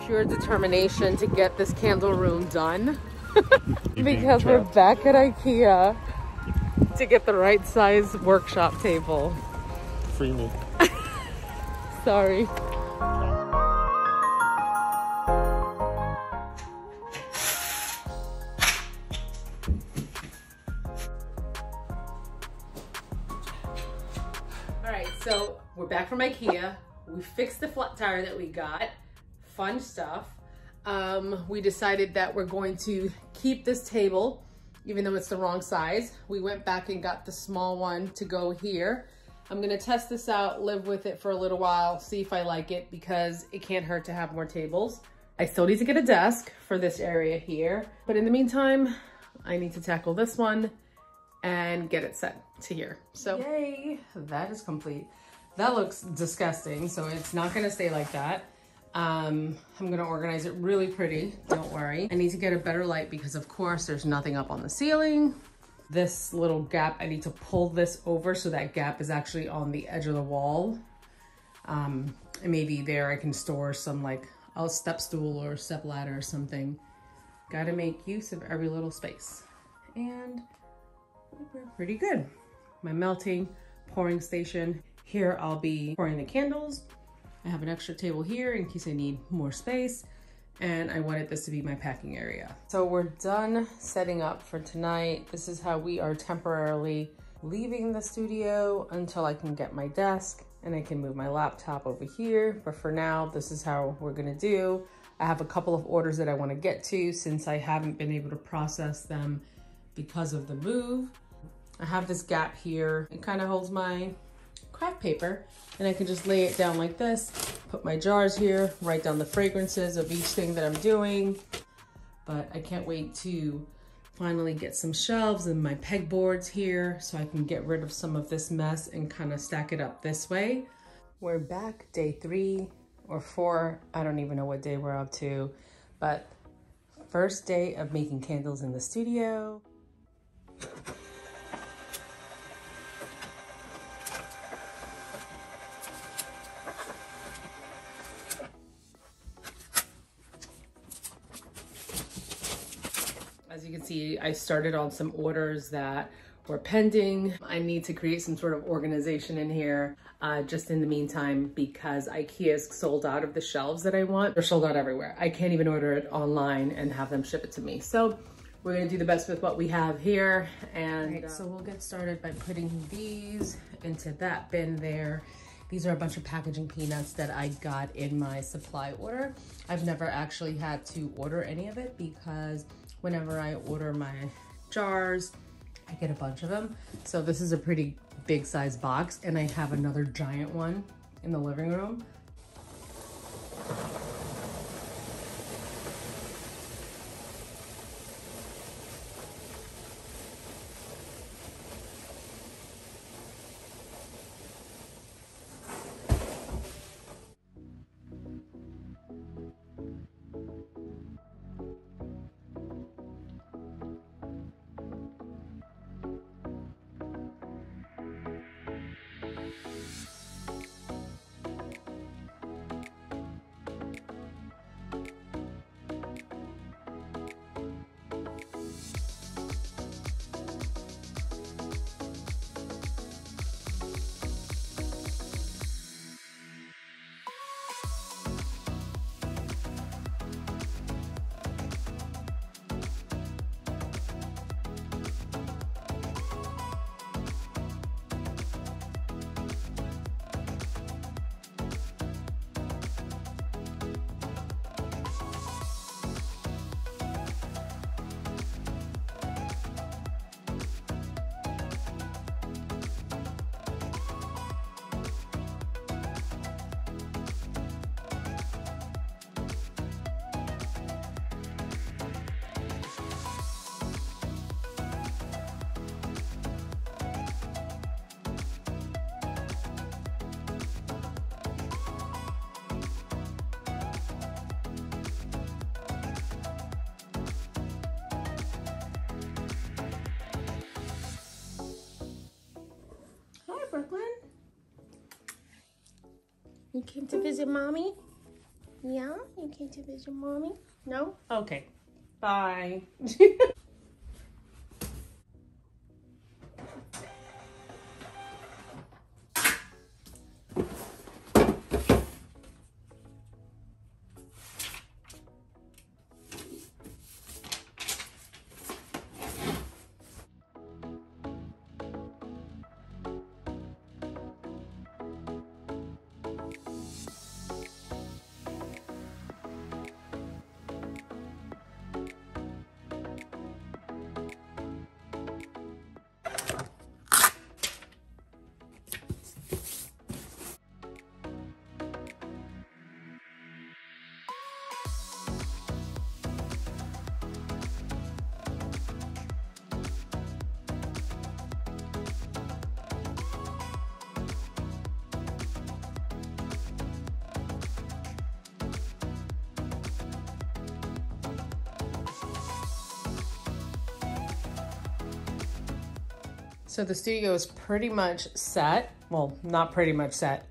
pure determination to get this candle room done because we're back at IKEA to get the right size workshop table. Free me. Sorry. Alright, so we're back from IKEA. We fixed the flat tire that we got. Fun stuff. We decided that we're going to keep this table, even though it's the wrong size. We went back and got the small one to go here. I'm gonna test this out, live with it for a little while, see if I like it, because it can't hurt to have more tables. I still need to get a desk for this area here, but in the meantime, I need to tackle this one and get it set to here. So yay, that is complete. That looks disgusting, so it's not gonna stay like that. I'm gonna organize it really pretty, don't worry. I need to get a better light because of course there's nothing up on the ceiling. This little gap, I need to pull this over so that gap is actually on the edge of the wall. And maybe there I can store some like a step stool or a step ladder or something. Gotta make use of every little space. And we're pretty good. My melting pouring station. Here I'll be pouring the candles. I have an extra table here in case I need more space. And I wanted this to be my packing area. So we're done setting up for tonight. This is how we are temporarily leaving the studio until I can get my desk and I can move my laptop over here. But for now, this is how we're gonna do. I have a couple of orders that I wanna get to since I haven't been able to process them because of the move. I have this gap here. It kind of holds my craft paper and I can just lay it down like this, put my jars here, write down the fragrances of each thing that I'm doing. But I can't wait to finally get some shelves and my pegboards here so I can get rid of some of this mess and kind of stack it up this way. We're back day 3 or 4. I don't even know what day we're up to, but first day of making candles in the studio. As you can see, I started on some orders that were pending. I need to create some sort of organization in here just in the meantime because IKEA's sold out of the shelves that I want. They're sold out everywhere. I can't even order it online and have them ship it to me. So we're gonna do the best with what we have here. And so we'll get started by putting these into that bin there. These are a bunch of packaging peanuts that I got in my supply order. I've never actually had to order any of it because whenever I order my jars, I get a bunch of them. So this is a pretty big size box and I have another giant one in the living room. You came to visit mommy? Yeah? You came to visit mommy? No? Okay. Bye. So the studio is pretty much set. Well, not pretty much set.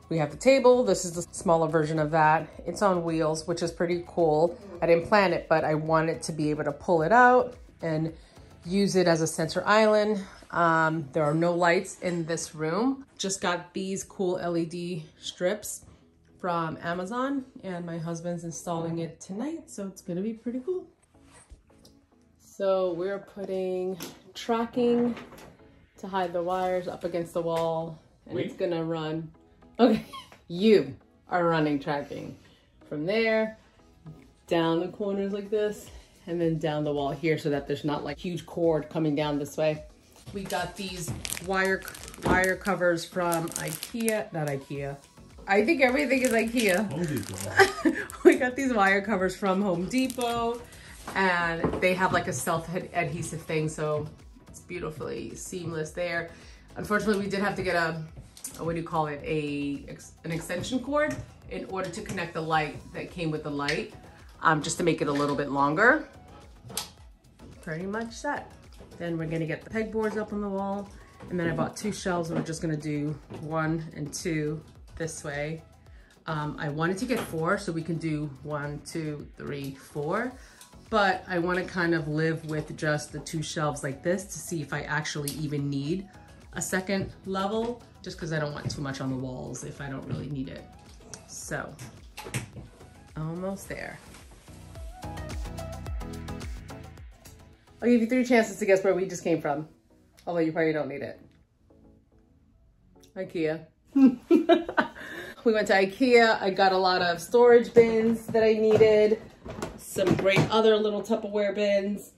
We have the table. This is the smaller version of that. It's on wheels, which is pretty cool. I didn't plan it, but I wanted to be able to pull it out and use it as a center island. There are no lights in this room. Just got these cool LED strips from Amazon, and my husband's installing it tonight, so it's gonna be pretty cool. So we're putting tracking to hide the wires up against the wall, and it's gonna run. Okay, you are running tracking from there down the corners like this, and then down the wall here so that there's not like huge cord coming down this way. We got these wire covers from IKEA, not IKEA. I think everything is IKEA. Home Depot. We got these wire covers from Home Depot, and they have like a self-adhesive thing, so it's beautifully seamless there. Unfortunately, we did have to get a what do you call it, an extension cord in order to connect the light that came with the light, just to make it a little bit longer. Pretty much set. Then we're gonna get the pegboards up on the wall, and then I bought 2 shelves, and we're just gonna do 1 and 2 this way. I wanted to get 4 so we can do 1, 2, 3, 4, but I want to kind of live with just the 2 shelves like this to see if I actually even need a second level, just because I don't want too much on the walls if I don't really need it. So, almost there. I'll give you 3 chances to guess where we just came from, although you probably don't need it. IKEA. We went to IKEA. I got a lot of storage bins that I needed, some great other little Tupperware bins,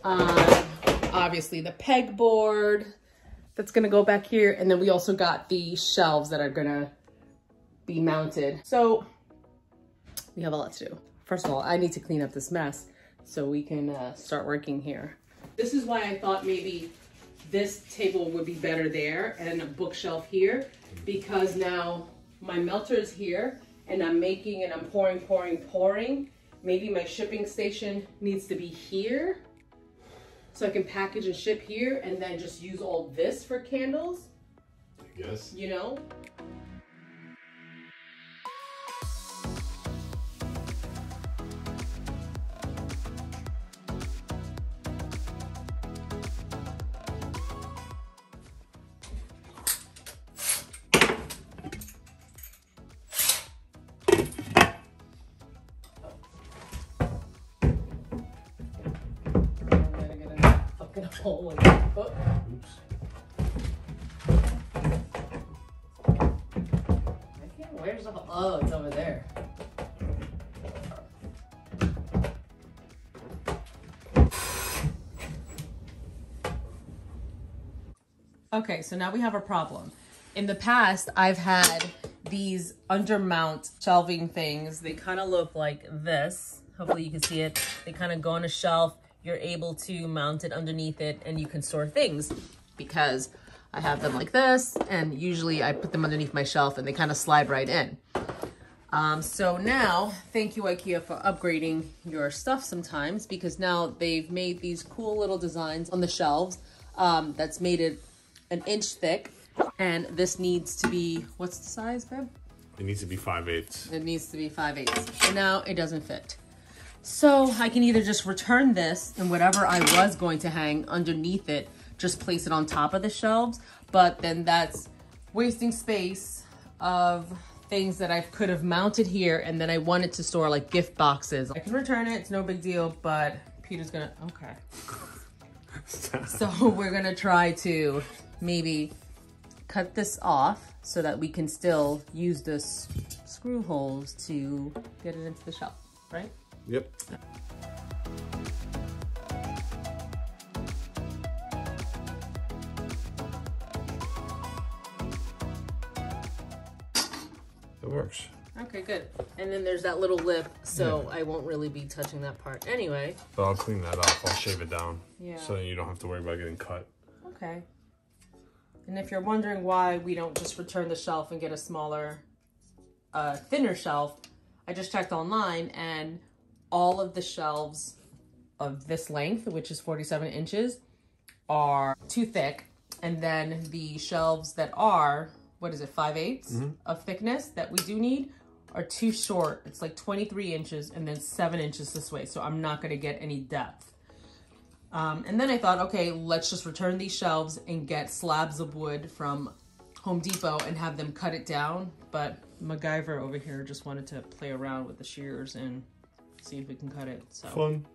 obviously the pegboard that's gonna go back here, and then we also got the shelves that are gonna be mounted. So we have a lot to do. First of all, I need to clean up this mess so we can start working here. This is why I thought maybe this table would be better there and a bookshelf here, because now my melter is here and I'm making and I'm pouring. Maybe my shipping station needs to be here so I can package and ship here and then just use all this for candles. I guess. You know? Hole in my foot. Oops. I can't, where's the hole? Oh, it's over there. Okay, so now we have a problem. In the past, I've had these undermount shelving things. They kind of look like this. Hopefully you can see it. They kind of go on a shelf. You're able to mount it underneath it and you can store things, because I have them like this, and usually I put them underneath my shelf and they kind of slide right in. So now, thank you IKEA for upgrading your stuff sometimes, because now they've made these cool little designs on the shelves that's made it 1 inch thick, and this needs to be, what's the size, babe? It needs to be 5/8. It needs to be 5/8. And now it doesn't fit. So I can either just return this and whatever I was going to hang underneath it, just place it on top of the shelves. But then that's wasting space of things that I could have mounted here, and then I wanted to store like gift boxes. I can return it, it's no big deal, but Peter's gonna, okay. So we're gonna try to maybe cut this off so that we can still use this screw holes to get it into the shelf, right? Yep. It works. Okay, good. And then there's that little lip, so I won't really be touching that part anyway. But I'll clean that up. I'll shave it down. Yeah. So you don't have to worry about getting cut. Okay. And if you're wondering why we don't just return the shelf and get a smaller, thinner shelf, I just checked online and all of the shelves of this length, which is 47 inches, are too thick. And then the shelves that are, what is it, 5/8 of thickness that we do need are too short. It's like 23 inches and then 7 inches this way. So I'm not gonna get any depth. And then I thought, okay, let's just return these shelves and get slabs of wood from Home Depot and have them cut it down. But MacGyver over here just wanted to play around with the shears and see if we can cut it. So Fun.